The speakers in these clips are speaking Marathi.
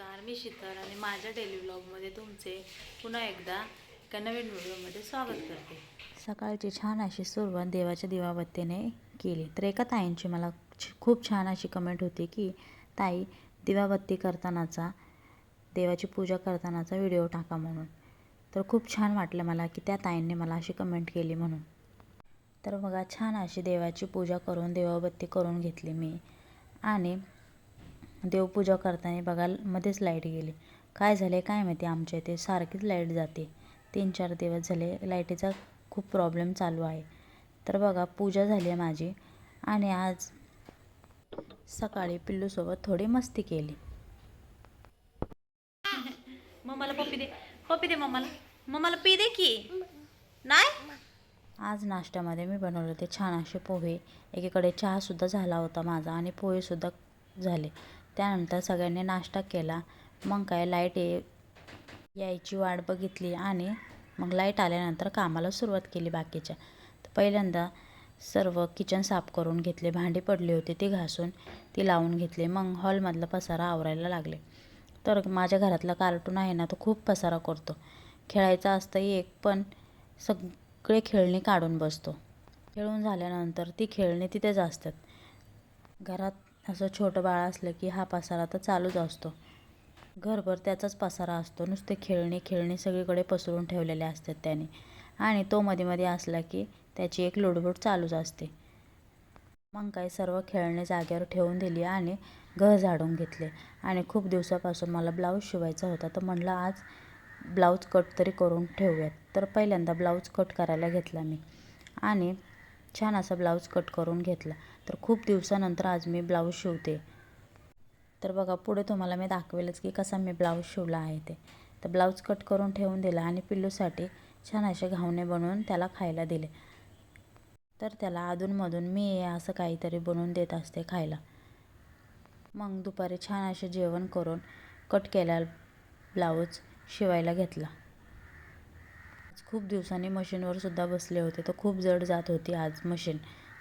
नमस्कार, मी शीतल आणि माझ्या डेली व्लॉगमध्ये तुमचे पुन्हा एकदा एका नवीन व्हिडिओमध्ये स्वागत करते। सकाळची छान अशी सुरुवात देवाच्या दिवाबत्तीने केली तर एका ताईंची मला खूप छान अशी कमेंट होती की ताई दिवाबत्ती करतानाचा देवाची पूजा करतानाचा व्हिडिओ टाका म्हणून। तर खूप छान वाटलं मला की त्या ताईंनी मला अशी कमेंट केली म्हणून। तर बघा छान अशी देवाची पूजा करून दिवाबत्ती करून घेतली मी आणि देवपूजा करताना बघा मध्येच लाईट गेली। काय झाले काय माहिती, आमच्या इथे सारखीच लाईट जाते। 3-4 दिवस झाले लाईटीचा खूप प्रॉब्लेम चालू आहे। तर बघा पूजा झाली आहे माझी आणि आज सकाळी पिल्लूसोबत थोडी मस्ती केली। मम्माला पप्पी दे मम्माला पी दे की नाही। आज नाश्त्यामध्ये मी बनवले होते छान असे पोहे। एकीकडे चहासुद्धा झाला होता माझा आणि पोहेसुद्धा झाले। त्यानंतर सगळ्यांनी नाश्ता केला। मग काय लाईट यायची वाट बघितली आणि मग लाईट आल्यानंतर कामाला सुरुवात केली बाकीच्या। तर पहिल्यांदा सर्व किचन साफ करून घेतले, भांडी पडली होती ती घासून ती लावून घेतली। मग हॉलमधला पसारा आवरायला लागले। तर माझ्या घरातला कार्टून आहे ना तो खूप पसारा करतो, खेळायचा असतं एक पण सगळे खेळणी काढून बसतो। खेळून झाल्यानंतर ती खेळणी तिथेच असतात। घरात असं छोटं बाळ असलं की हा पसारा तर चालूच असतो, घरभर त्याचाच पसारा असतो। नुसते खेळणी सगळीकडे पसरून ठेवलेले असतात त्याने आणि तो मध्ये मध्ये असला की त्याची एक लुडबुड चालूच असते। मग काय सर्व खेळणे जागेवर ठेवून दिली आणि घर झाडून घेतले। आणि खूप दिवसापासून मला ब्लाऊज शिवायचा होता तर म्हटलं आज ब्लाऊज कट तरी करून ठेवूयात। तर पहिल्यांदा ब्लाऊज कट करायला घेतला मी आणि छान असा ब्लाऊज कट करून घेतला। तर खूप दिवसानंतर आज मी ब्लाऊज शिवते। तर बघा पुढे तुम्हाला मी दाखवेलच की कसा मी ब्लाऊज शिवला आहे ते। तर ब्लाऊज कट करून ठेवून दिला आणि पिल्लूसाठी छान असे घावणे बनवून त्याला खायला दिले। तर त्याला अधूनमधून मी असं काहीतरी बनवून देत असते खायला। मग दुपारी छान असे जेवण करून कट केला ब्लाऊज शिवायला घेतला। खूप दिवसांनी मशीनवर सुद्धा बसले होते तर खूप जड जात होती आज मशीन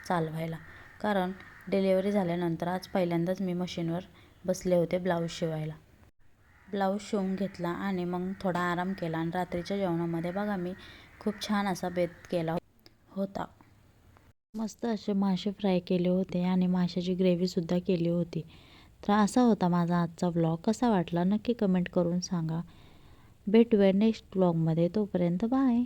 चालवायला, कारण डिलिव्हरी झाल्यानंतर आज पहिल्यांदाच मी मशीनवर बसले होते ब्लाऊज शिवायला। ब्लाऊज शिवून घेतला आणि मग थोडा आराम केला आणि रात्रीच्या जेवणामध्ये बघा मी खूप छान असा बेत केला होता। मस्त असे मासे फ्राय केले होते आणि माशाची ग्रेव्हीसुद्धा केली होती। तर असा होता माझा आजचा व्लॉग। कसा वाटला नक्की कमेंट करून सांगा। भेटूया नेक्स्ट व्लॉगमध्ये, तोपर्यंत बाय।